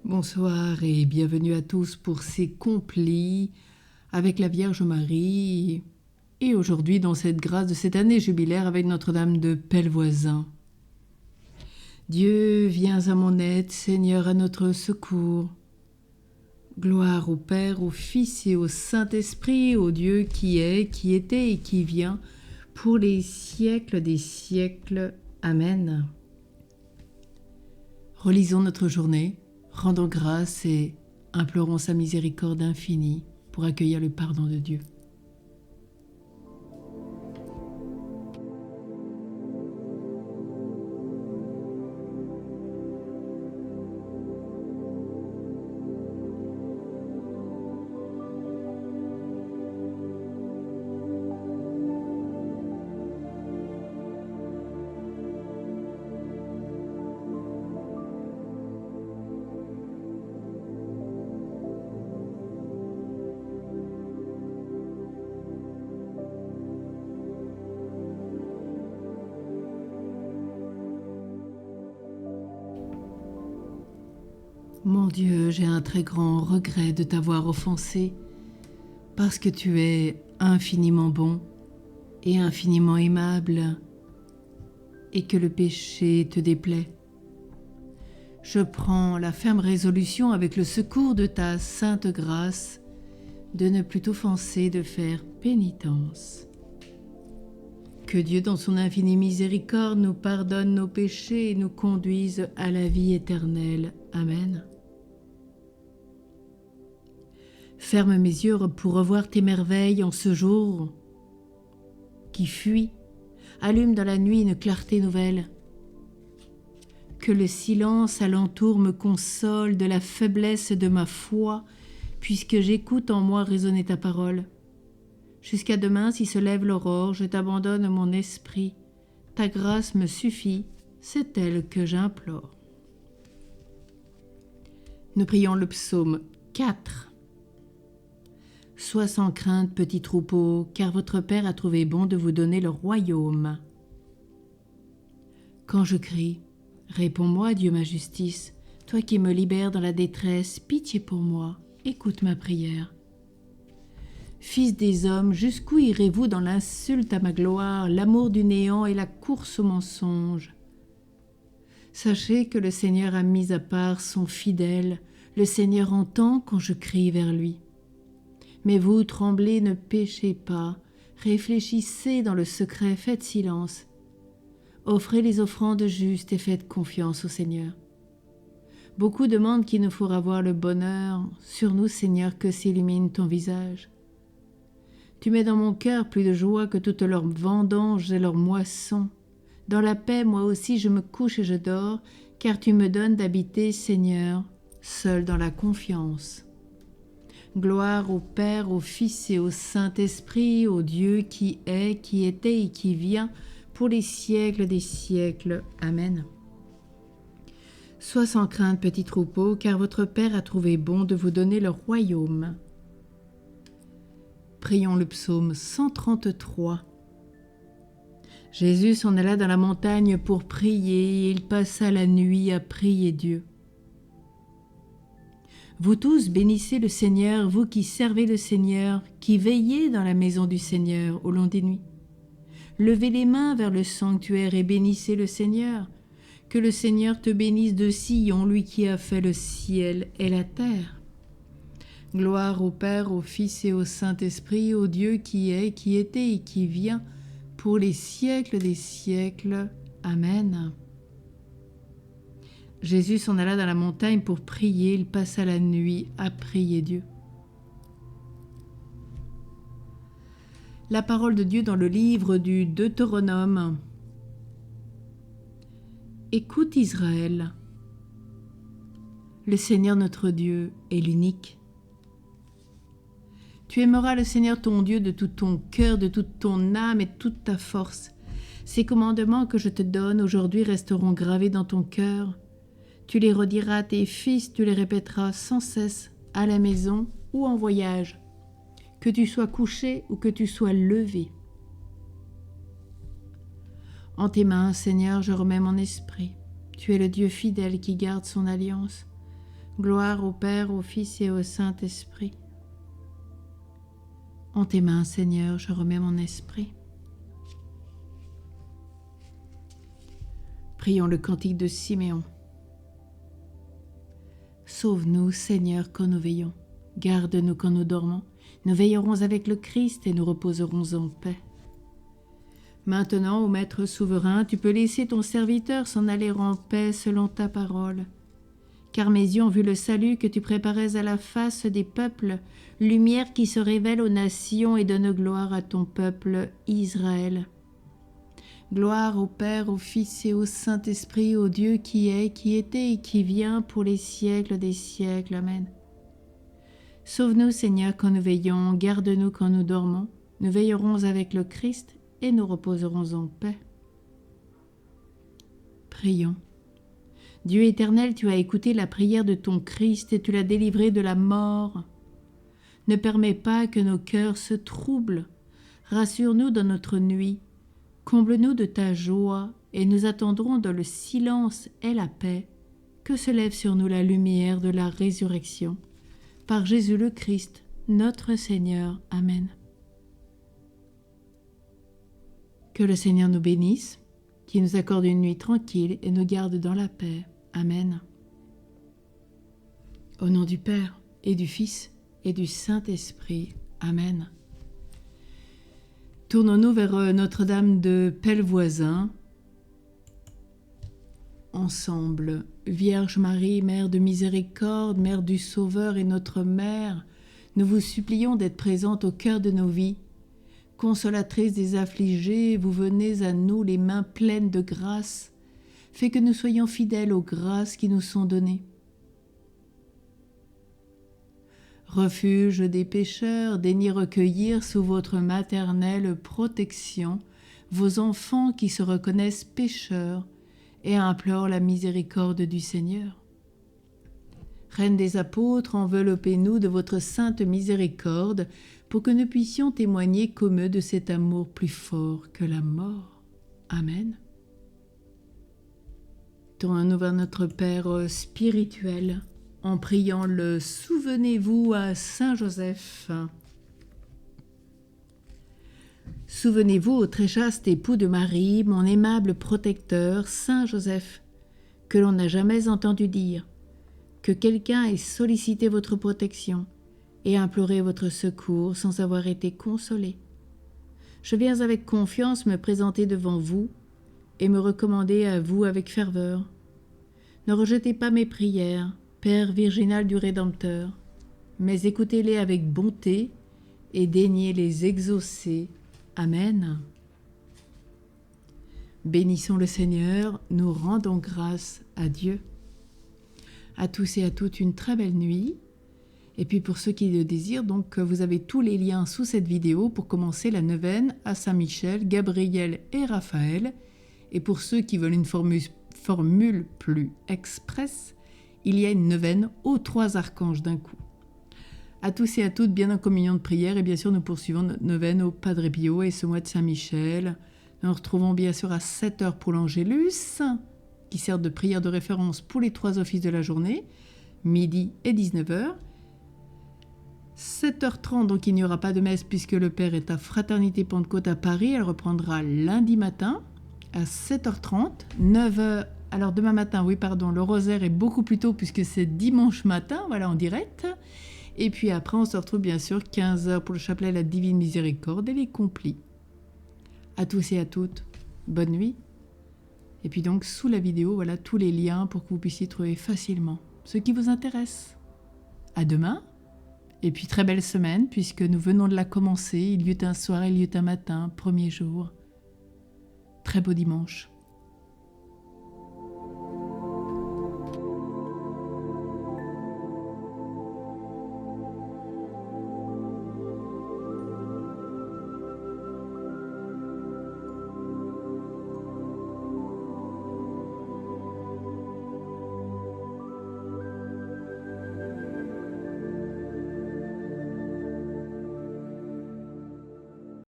Bonsoir et bienvenue à tous pour ces complis avec la Vierge Marie et aujourd'hui dans cette grâce de cette année jubilaire avec Notre-Dame de Pellevoisin. Dieu, viens à mon aide, Seigneur, à notre secours. Gloire au Père, au Fils et au Saint-Esprit, au Dieu qui est, qui était et qui vient, pour les siècles des siècles. Amen. Relisons notre journée, rendons grâce et implorons sa miséricorde infinie pour accueillir le pardon de Dieu. Mon Dieu, j'ai un très grand regret de t'avoir offensé, parce que tu es infiniment bon et infiniment aimable, et que le péché te déplaît. Je prends la ferme résolution, avec le secours de ta sainte grâce, de ne plus t'offenser, de faire pénitence. Que Dieu, dans son infinie miséricorde, nous pardonne nos péchés et nous conduise à la vie éternelle. Amen. Ferme mes yeux pour revoir tes merveilles en ce jour qui fuit. Allume dans la nuit une clarté nouvelle. Que le silence alentour me console de la faiblesse de ma foi, puisque j'écoute en moi résonner ta parole. Jusqu'à demain, si se lève l'aurore, je t'abandonne mon esprit. Ta grâce me suffit, c'est elle que j'implore. Nous prions le psaume 4. Sois sans crainte, petit troupeau, car votre Père a trouvé bon de vous donner le royaume. Quand je crie, réponds-moi, Dieu ma justice, toi qui me libères dans la détresse, pitié pour moi, écoute ma prière. Fils des hommes, jusqu'où irez-vous dans l'insulte à ma gloire, l'amour du néant et la course au mensonge? Sachez que le Seigneur a mis à part son fidèle, le Seigneur entend quand je crie vers lui. Mais vous, tremblez, ne péchez pas, réfléchissez dans le secret, faites silence. Offrez les offrandes justes et faites confiance au Seigneur. Beaucoup demandent qu'il nous fera voir le bonheur, sur nous, Seigneur, que s'illumine ton visage. Tu mets dans mon cœur plus de joie que toutes leurs vendanges et leurs moissons. Dans la paix, moi aussi, je me couche et je dors, car tu me donnes d'habiter, Seigneur, seul dans la confiance. Gloire au Père, au Fils et au Saint-Esprit, au Dieu qui est, qui était et qui vient, pour les siècles des siècles. Amen. Sois sans crainte, petit troupeau, car votre Père a trouvé bon de vous donner le royaume. Prions le psaume 133. Jésus s'en alla dans la montagne pour prier, et il passa la nuit à prier Dieu. Vous tous bénissez le Seigneur, vous qui servez le Seigneur, qui veillez dans la maison du Seigneur au long des nuits. Levez les mains vers le sanctuaire et bénissez le Seigneur. Que le Seigneur te bénisse de Sion, lui qui a fait le ciel et la terre. Gloire au Père, au Fils et au Saint-Esprit, au Dieu qui est, qui était et qui vient, pour les siècles des siècles. Amen. Jésus s'en alla dans la montagne pour prier, il passa la nuit à prier Dieu. La parole de Dieu dans le livre du Deutéronome. Écoute Israël, le Seigneur notre Dieu est l'unique. Tu aimeras le Seigneur ton Dieu de tout ton cœur, de toute ton âme et de toute ta force. Ces commandements que je te donne aujourd'hui resteront gravés dans ton cœur. Tu les rediras à tes fils, tu les répéteras sans cesse, à la maison ou en voyage, que tu sois couché ou que tu sois levé. En tes mains, Seigneur, je remets mon esprit. Tu es le Dieu fidèle qui garde son alliance. Gloire au Père, au Fils et au Saint-Esprit. En tes mains, Seigneur, je remets mon esprit. Prions le cantique de Siméon. Sauve-nous, Seigneur, quand nous veillons. Garde-nous quand nous dormons. Nous veillerons avec le Christ et nous reposerons en paix. Maintenant, ô Maître souverain, tu peux laisser ton serviteur s'en aller en paix selon ta parole. Car mes yeux ont vu le salut que tu préparais à la face des peuples, lumière qui se révèle aux nations et donne gloire à ton peuple Israël. Gloire au Père, au Fils et au Saint-Esprit, au Dieu qui est, qui était et qui vient pour les siècles des siècles. Amen. Sauve-nous, Seigneur, quand nous veillons, garde-nous quand nous dormons. Nous veillerons avec le Christ et nous reposerons en paix. Prions. Dieu éternel, tu as écouté la prière de ton Christ et tu l'as délivré de la mort. Ne permets pas que nos cœurs se troublent. Rassure-nous dans notre nuit. Comble-nous de ta joie et nous attendrons dans le silence et la paix que se lève sur nous la lumière de la résurrection. Par Jésus le Christ, notre Seigneur. Amen. Que le Seigneur nous bénisse, qu'il nous accorde une nuit tranquille et nous garde dans la paix. Amen. Au nom du Père et du Fils et du Saint-Esprit. Amen. Tournons-nous vers Notre-Dame de Pellevoisin. Ensemble, Vierge Marie, Mère de miséricorde, Mère du Sauveur et notre Mère, nous vous supplions d'être présente au cœur de nos vies. Consolatrice des affligés, vous venez à nous les mains pleines de grâce. Fais que nous soyons fidèles aux grâces qui nous sont données. Refuge des pécheurs, daignez recueillir sous votre maternelle protection vos enfants qui se reconnaissent pécheurs et implorent la miséricorde du Seigneur. Reine des apôtres, enveloppez-nous de votre sainte miséricorde pour que nous puissions témoigner comme eux de cet amour plus fort que la mort. Amen. Tournons-nous vers notre Père spirituel en priant le « Souvenez-vous à Saint Joseph ». Souvenez-vous au très chaste époux de Marie, mon aimable protecteur, Saint Joseph, que l'on n'a jamais entendu dire que quelqu'un ait sollicité votre protection et imploré votre secours sans avoir été consolé. Je viens avec confiance me présenter devant vous et me recommander à vous avec ferveur. Ne rejetez pas mes prières, Père virginal du Rédempteur, mais écoutez-les avec bonté et daignez les exaucer. Amen. Bénissons le Seigneur, nous rendons grâce à Dieu. À tous et à toutes, une très belle nuit. Et puis pour ceux qui le désirent, donc vous avez tous les liens sous cette vidéo pour commencer la neuvaine à Saint-Michel, Gabriel et Raphaël. Et pour ceux qui veulent une formule plus express, il y a une neuvaine aux 3 archanges d'un coup. À tous et à toutes, bien en communion de prière, et bien sûr nous poursuivons notre neuvaine au Padre Pio et ce mois de Saint-Michel. Nous nous retrouvons bien sûr à 7h pour l'Angélus, qui sert de prière de référence pour les 3 offices de la journée, midi et 19h. 7h30, donc il n'y aura pas de messe puisque le Père est à Fraternité Pentecôte à Paris. Elle reprendra lundi matin à 7h30, 9h. Alors demain matin, oui pardon, le rosaire est beaucoup plus tôt puisque c'est dimanche matin, voilà en direct. Et puis après on se retrouve bien sûr 15h pour le chapelet à la Divine Miséricorde et les complis. À tous et à toutes, bonne nuit. Et puis donc sous la vidéo, voilà tous les liens pour que vous puissiez trouver facilement ce qui vous intéresse. À demain, et puis très belle semaine puisque nous venons de la commencer. Il y eut un soir, il y eut un matin, premier jour. Très beau dimanche.